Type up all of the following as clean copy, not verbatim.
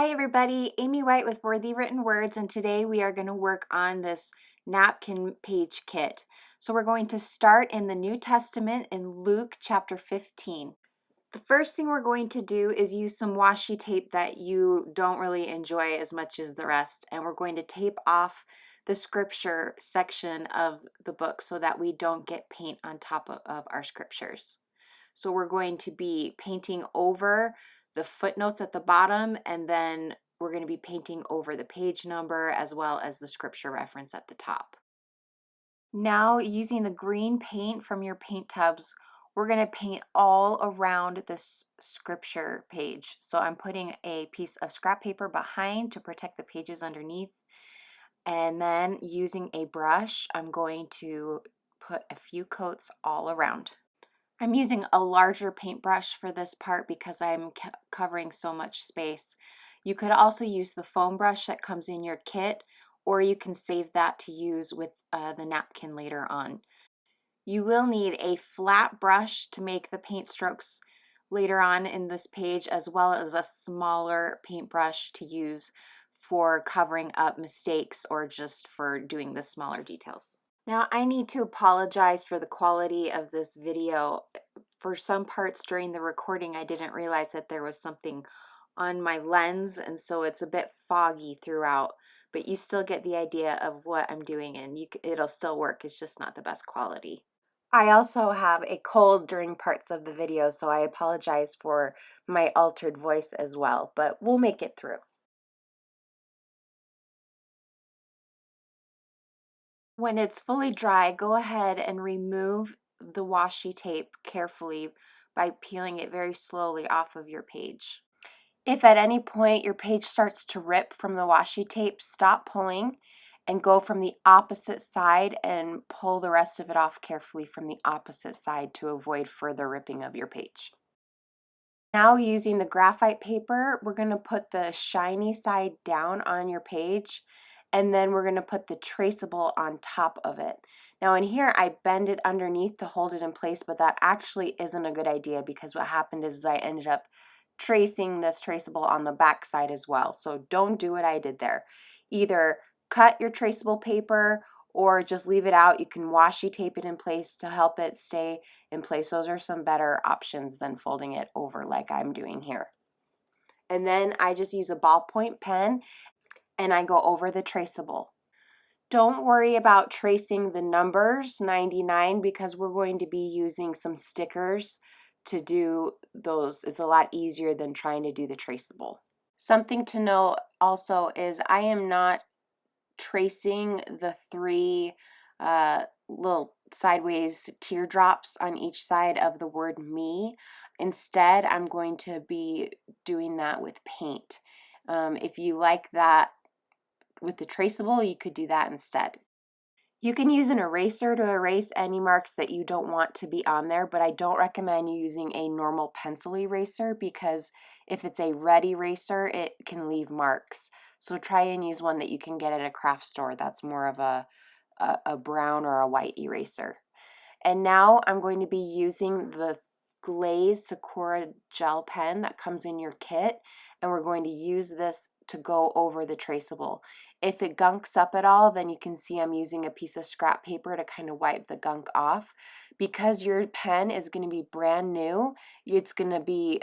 Hi everybody, Amy White with Worthy Written Words, and today we are going to work on this napkin page kit. So we're going to start in the New Testament in Luke chapter 15. The first thing we're going to do is use some washi tape that you don't really enjoy as much as the rest, and we're going to tape off the scripture section of the book so that we don't get paint on top of our scriptures. So we're going to be painting over the footnotes at the bottom, and then we're going to be painting over the page number as well as the scripture reference at the top. Now, using the green paint from your paint tubs, we're going to paint all around this scripture page. So I'm putting a piece of scrap paper behind to protect the pages underneath. And then using a brush, I'm going to put a few coats all around. I'm using a larger paintbrush for this part because I'm covering so much space. You could also use the foam brush that comes in your kit, or you can save that to use with the napkin later on. You will need a flat brush to make the paint strokes later on in this page, as well as a smaller paintbrush to use for covering up mistakes or just for doing the smaller details. Now, I need to apologize for the quality of this video. For some parts during the recording, I didn't realize that there was something on my lens, and so it's a bit foggy throughout, but you still get the idea of what I'm doing, and it'll still work. It's just not the best quality. I also have a cold during parts of the video, so I apologize for my altered voice as well, but we'll make it through. When it's fully dry, go ahead and remove the washi tape carefully by peeling it very slowly off of your page. If at any point your page starts to rip from the washi tape, stop pulling and go from the opposite side and pull the rest of it off carefully from the opposite side to avoid further ripping of your page. Now, using the graphite paper, we're going to put the shiny side down on your page, and then we're going to put the traceable on top of it. Now in here, I bend it underneath to hold it in place, but that actually isn't a good idea because what happened is I ended up tracing this traceable on the back side as well. So don't do what I did there. Either cut your traceable paper or just leave it out. You can washi tape it in place to help it stay in place. Those are some better options than folding it over like I'm doing here. And then I just use a ballpoint pen and I go over the traceable. Don't worry about tracing the numbers 99 because we're going to be using some stickers to do those. It's a lot easier than trying to do the traceable. Something to know also is I am not tracing the three little sideways teardrops on each side of the word me. Instead, I'm going to be doing that with paint. If you like that with the traceable, you could do that instead. You can use an eraser to erase any marks that you don't want to be on there, but I don't recommend using a normal pencil eraser because if it's a red eraser, it can leave marks. So try and use one that you can get at a craft store that's more of a brown or a white eraser. And now I'm going to be using the Glaze Sakura gel pen that comes in your kit, and we're going to use this to go over the traceable. If it gunks up at all, then you can see I'm using a piece of scrap paper to kind of wipe the gunk off. Because your pen is going to be brand new, it's going to be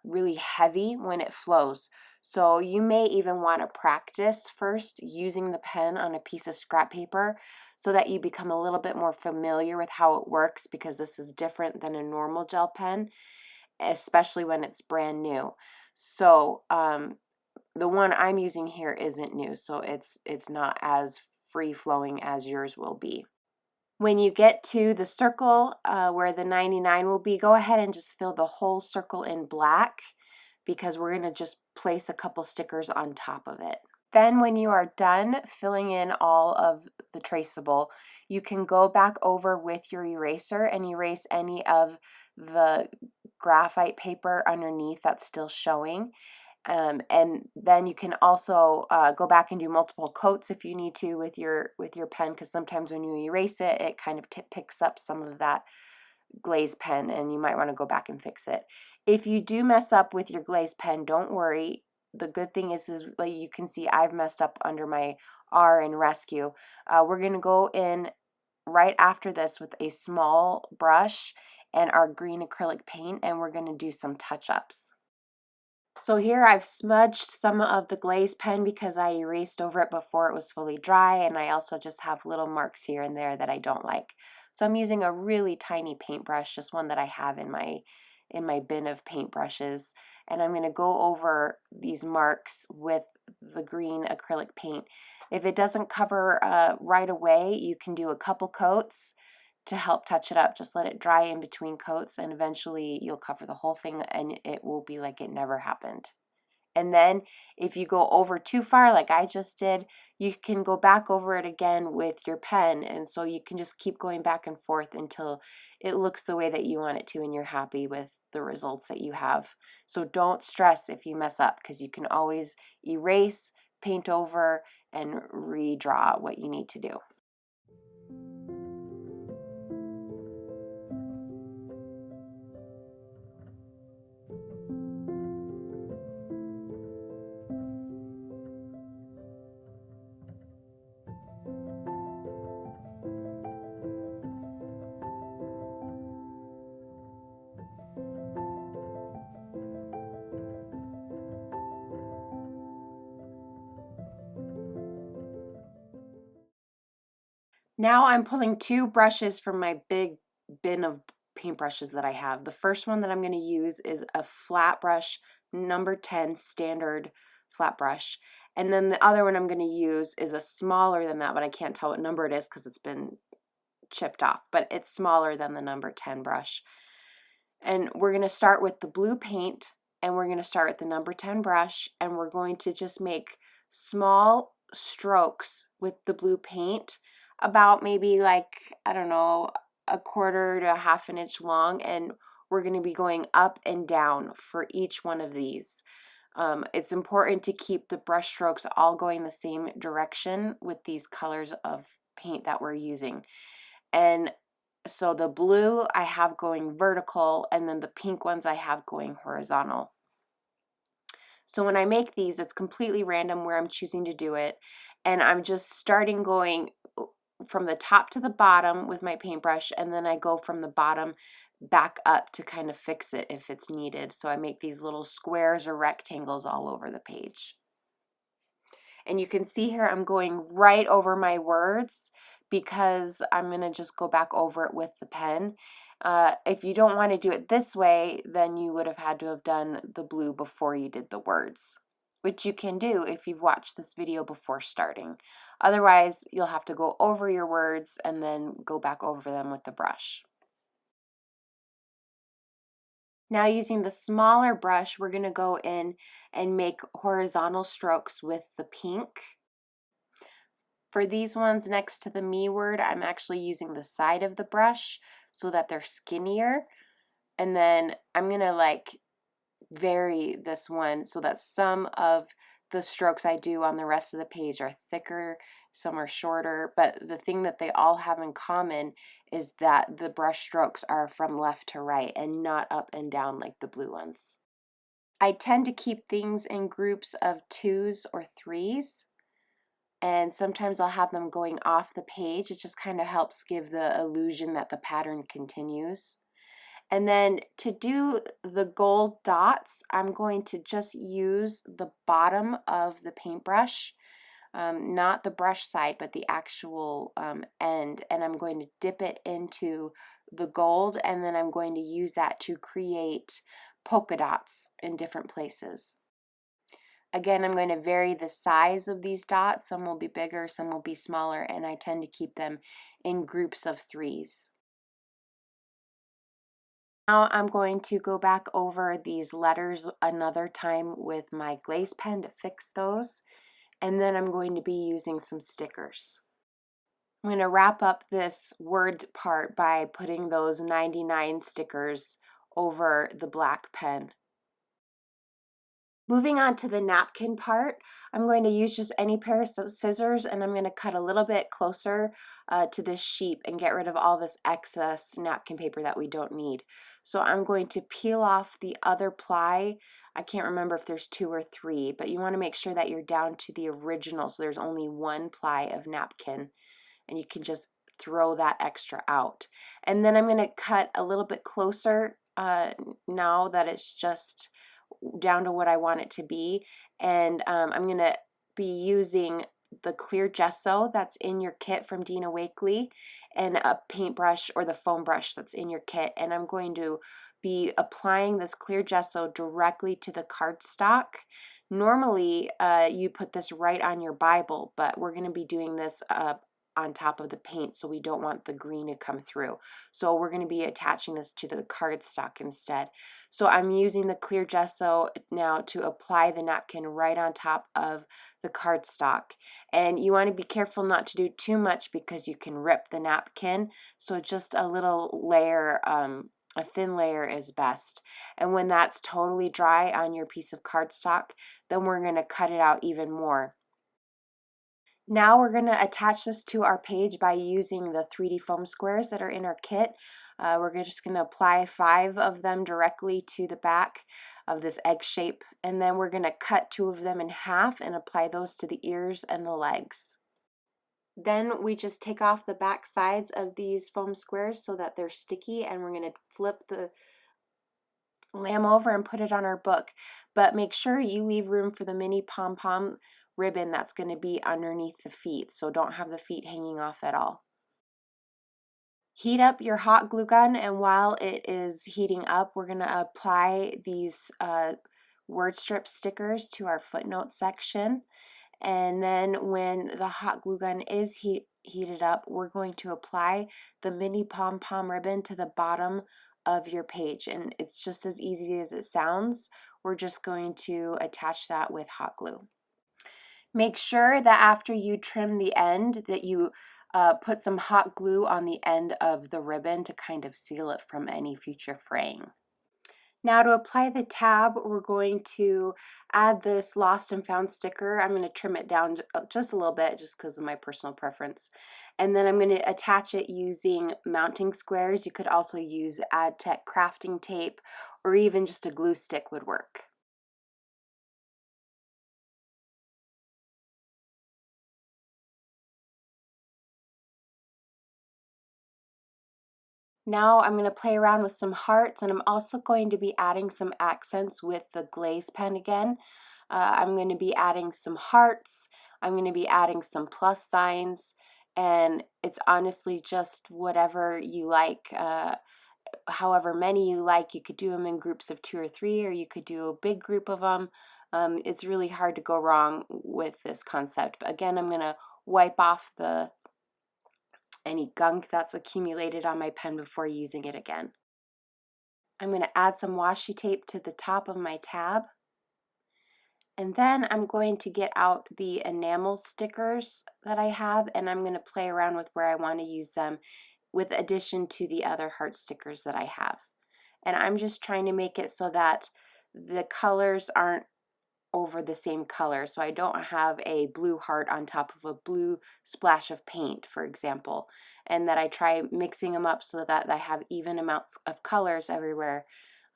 really heavy when it flows. So you may even want to practice first using the pen on a piece of scrap paper so that you become a little bit more familiar with how it works, because this is different than a normal gel pen, especially when it's brand new. So the one I'm using here isn't new, so it's not as free-flowing as yours will be. When you get to the circle where the 99 will be, go ahead and just fill the whole circle in black because we're going to just place a couple stickers on top of it. Then when you are done filling in all of the traceable, you can go back over with your eraser and erase any of the graphite paper underneath that's still showing. And then you can also go back and do multiple coats if you need to with your pen, because sometimes when you erase it, it kind of picks up some of that glaze pen and you might want to go back and fix it. If you do mess up with your glaze pen, don't worry. the good thing is like you can see I've messed up under my R in rescue. We're going to go in right after this with a small brush and our green acrylic paint, and we're going to do some touch-ups. So here I've smudged some of the glaze pen because I erased over it before it was fully dry, and I also just have little marks here and there that I don't like. So I'm using a really tiny paintbrush, just one that I have in my bin of paintbrushes, and I'm going to go over these marks with the green acrylic paint. If it doesn't cover right away, you can do a couple coats to help touch it up. Just let it dry in between coats, and eventually you'll cover the whole thing and it will be like it never happened. And then if you go over too far like I just did, you can go back over it again with your pen, and so you can just keep going back and forth until it looks the way that you want it to and you're happy with the results that you have. So don't stress if you mess up, because you can always erase, paint over, and redraw what you need to do. Now I'm pulling two brushes from my big bin of paintbrushes that I have. The first one that I'm going to use is a flat brush, number 10 standard flat brush. And then the other one I'm going to use is a smaller than that, but I can't tell what number it is because it's been chipped off, but it's smaller than the number 10 brush. And we're going to start with the blue paint, and we're going to start with the number 10 brush, and we're going to just make small strokes with the blue paint, about maybe like, I don't know, a quarter to a half an inch long, and we're going to be going up and down for each one of these. It's important to keep the brush strokes all going the same direction with these colors of paint that we're using. And so the blue I have going vertical, and then the pink ones I have going horizontal. So when I make these, it's completely random where I'm choosing to do it, and I'm just starting going from the top to the bottom with my paintbrush, and then I go from the bottom back up to kind of fix it if it's needed. So I make these little squares or rectangles all over the page. And you can see here I'm going right over my words because I'm going to just go back over it with the pen. If you don't want to do it this way, then you would have had to have done the blue before you did the words, which you can do if you've watched this video before starting. Otherwise, you'll have to go over your words and then go back over them with the brush. Now using the smaller brush, we're going to go in and make horizontal strokes with the pink. For these ones next to the me word, I'm actually using the side of the brush so that they're skinnier. And then I'm going to like vary this one so that some of the strokes I do on the rest of the page are thicker, some are shorter, but the thing that they all have in common is that the brush strokes are from left to right and not up and down like the blue ones. I tend to keep things in groups of 2s or 3s, and sometimes I'll have them going off the page. It just kind of helps give the illusion that the pattern continues. And then to do the gold dots, I'm going to just use the bottom of the paintbrush, not the brush side, but the actual end. And I'm going to dip it into the gold, and then I'm going to use that to create polka dots in different places. Again, I'm going to vary the size of these dots. Some will be bigger, some will be smaller, and I tend to keep them in groups of 3s. Now I'm going to go back over these letters another time with my glaze pen to fix those, and then I'm going to be using some stickers. I'm going to wrap up this word part by putting those 99 stickers over the black pen. Moving on to the napkin part, I'm going to use just any pair of scissors, and I'm going to cut a little bit closer to this sheep and get rid of all this excess napkin paper that we don't need. So I'm going to peel off the other ply. I can't remember if there's 2 or 3, but you want to make sure that you're down to the original, so there's only 1 ply of napkin, and you can just throw that extra out. And then I'm going to cut a little bit closer now that it's just down to what I want it to be, and I'm going to be using the clear gesso that's in your kit from Dina Wakley and a paintbrush or the foam brush that's in your kit, and I'm going to be applying this clear gesso directly to the cardstock. Normally you put this right on your Bible, but we're going to be doing this on top of the paint, so we don't want the green to come through. So we're going to be attaching this to the cardstock instead. So I'm using the clear gesso now to apply the napkin right on top of the cardstock. And you want to be careful not to do too much because you can rip the napkin. So just a little layer, a thin layer is best. And when that's totally dry on your piece of cardstock, then we're going to cut it out even more. Now we're going to attach this to our page by using the 3D foam squares that are in our kit. We're just going to apply 5 of them directly to the back of this egg shape, and then we're going to cut 2 of them in half and apply those to the ears and the legs. Then we just take off the back sides of these foam squares so that they're sticky, and we're going to flip the lamb over and put it on our book. But make sure you leave room for the mini pom-pom ribbon that's going to be underneath the feet, so don't have the feet hanging off at all. Heat up your hot glue gun, and while it is heating up, we're going to apply these word strip stickers to our footnote section. And then when the hot glue gun is heated up, we're going to apply the mini pom-pom ribbon to the bottom of your page, and it's just as easy as it sounds. We're just going to attach that with hot glue. Make sure that after you trim the end that you put some hot glue on the end of the ribbon to kind of seal it from any future fraying. Now to apply the tab, we're going to add this lost and found sticker. I'm going to trim it down just a little bit just because of my personal preference. And then I'm going to attach it using mounting squares. You could also use AdTech crafting tape, or even just a glue stick would work. Now I'm going to play around with some hearts, and I'm also going to be adding some accents with the glaze pen again. I'm going to be adding some hearts, I'm going to be adding some plus signs, and it's honestly just whatever you like. However many you like, you could do them in groups of 2 or 3, or you could do a big group of them. It's really hard to go wrong with this concept. But again, I'm going to wipe off any gunk that's accumulated on my pen before using it again. I'm going to add some washi tape to the top of my tab, and then I'm going to get out the enamel stickers that I have, and I'm going to play around with where I want to use them with addition to the other heart stickers that I have. And I'm just trying to make it so that the colors aren't over the same color, so I don't have a blue heart on top of a blue splash of paint, for example, and that I try mixing them up so that I have even amounts of colors everywhere.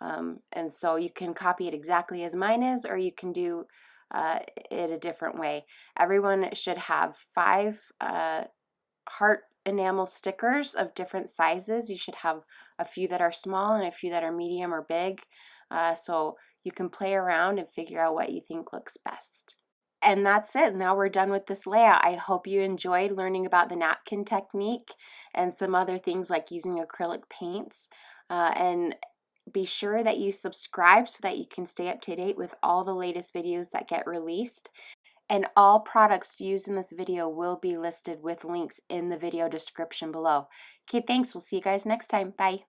And so you can copy it exactly as mine is, or you can do it a different way. Everyone should have 5 heart enamel stickers of different sizes. You should have a few that are small and a few that are medium or big. So you can play around and figure out what you think looks best. And that's it. Now we're done with this layout. I hope you enjoyed learning about the napkin technique and some other things like using acrylic paints. And be sure that you subscribe so that you can stay up to date with all the latest videos that get released. And all products used in this video will be listed with links in the video description below. Okay, thanks. We'll see you guys next time. Bye.